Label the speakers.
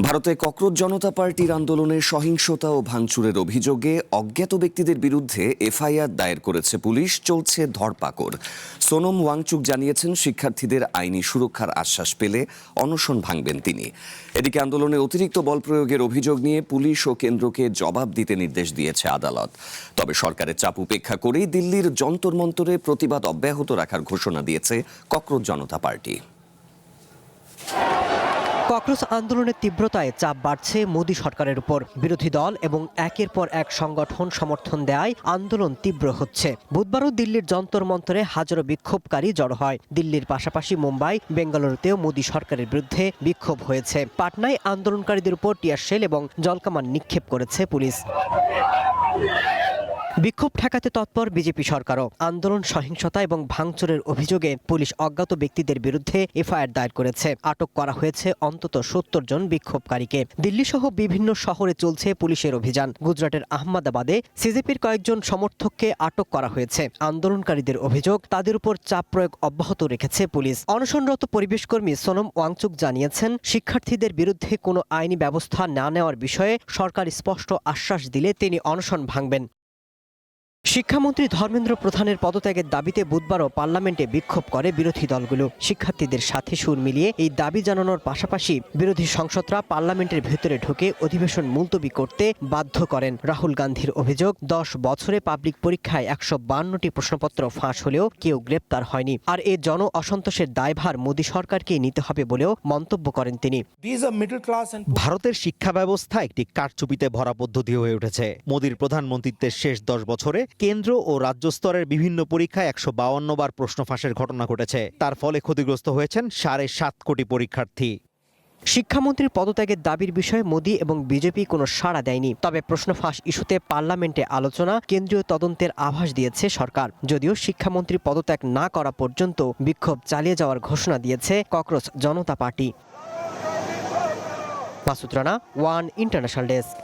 Speaker 1: ভারতে ককরোচ জনতা পার্টির আন্দোলনে সহিংসতা ও ভাঙচুরের অভিযোগে অজ্ঞাত ব্যক্তিদের বিরুদ্ধে এফআইআর দায়ের করেছে পুলিশ। চলছে ধরপাকড়। সোনম ওয়াংচুক জানিয়েছেন, শিক্ষার্থীদের আইনি সুরক্ষার আশ্বাস পেলে অনশন ভাঙবেন তিনি। এদিকে আন্দোলনে অতিরিক্ত বল প্রয়োগের অভিযোগ নিয়ে পুলিশ ও কেন্দ্রকে জবাব দিতে নির্দেশ দিয়েছে আদালত। তবে সরকারের চাপ উপেক্ষা করেই দিল্লির যন্তর মন্তরে প্রতিবাদ অব্যাহত রাখার ঘোষণা দিয়েছে ককরোচ জনতা পার্টি।
Speaker 2: ককরোচ আন্দোলনের তীব্রতায় চাপ বাড়ছে মোদি সরকারের উপর। বিরোধী দল এবং একের পর এক সংগঠন সমর্থন দেয় আন্দোলন তীব্র হচ্ছে। বুধবারও দিল্লির যন্তর মন্তরে হাজারো বিক্ষোভকারী জড়ো হয়। দিল্লির পাশাপাশি মুম্বাই, বেঙ্গালুরুতেও মোদি সরকারের বিরুদ্ধে বিক্ষোভ হয়েছে। পাটনায় আন্দোলনকারীদের উপর টিয়ার শেল এবং জলকামান নিক্ষেপ করেছে পুলিশ। বিক্ষোভ ঠেকাতে তৎপর বিজেপি সরকারও। আন্দোলন সহিংসতা এবং ভাঙচুরের অভিযোগে পুলিশ অজ্ঞাত ব্যক্তিদের বিরুদ্ধে এফআইআর দায়ের করেছে। আটক করা হয়েছে অন্তত ৭০ জন বিক্ষোভকারীকে। দিল্লি সহ বিভিন্ন শহরে চলছে পুলিশের অভিযান। গুজরাটের আহমেদাবাদে সিজেপির কয়েকজন সমর্থককে আটক করা হয়েছে। আন্দোলনকারীদের অভিযোগ, তাদের উপর চাপ প্রয়োগ অব্যাহত রেখেছে পুলিশ। অনশনরত পরিবেশকর্মী সোনম ওয়াংচুক জানিয়েছেন, শিক্ষার্থীদের বিরুদ্ধে কোনো আইনি ব্যবস্থা না নেওয়ার বিষয়ে সরকার স্পষ্ট আশ্বাস দিলে তিনি অনশন ভাঙবেন। শিক্ষামন্ত্রী ধর্মেন্দ্র প্রধানের পদত্যাগের দাবিতে বুধবারও পার্লামেন্টে বিক্ষোভ করে বিরোধী দলগুলো। শিক্ষার্থীদের সাথে সুর মিলিয়ে এই দাবি জানানোর পাশাপাশি বিরোধী সংসদরা পার্লামেন্টের ভেতরে ঢুকে অধিবেশন মুলতবি করতে বাধ্য করেন। রাহুল গান্ধীর অভিযোগ, ১০ বছরে পাবলিক পরীক্ষায় ১৫২টি প্রশ্নপত্র ফাঁস হলেও কেউ গ্রেপ্তার হয়নি। আর এ জন অসন্তোষের দায়ভার মোদি সরকারকেই নিতে হবে বলেও মন্তব্য করেন তিনি।
Speaker 3: ভারতের শিক্ষা ব্যবস্থা একটি কারচুপিতে ভরা পদ্ধতি হয়ে উঠেছে। মোদির প্রধানমন্ত্রিত্বের শেষ ১০ বছরে কেন্দ্র ও রাজ্য স্তরের বিভিন্ন পরীক্ষায় ১৫২ বার প্রশ্ন ফাঁসের ঘটনা ঘটেছে। তার ফলে ক্ষতিগ্রস্ত হয়েছেন ৭.৫ কোটি পরীক্ষার্থী।
Speaker 2: শিক্ষামন্ত্রীর পদত্যাগের দাবির বিষয়ে মোদি এবং বিজেপি কোনো সাড়া দেয়নি। তবে প্রশ্ন ফাঁস ইস্যুতে পার্লামেন্টে আলোচনা, কেন্দ্রীয় তদন্তের আভাস দিয়েছে সরকার। যদিও শিক্ষামন্ত্রী পদত্যাগ না করা পর্যন্ত বিক্ষোভ চালিয়ে যাওয়ার ঘোষণা দিয়েছে cockroach Janata party. Masud Rana, one international desk.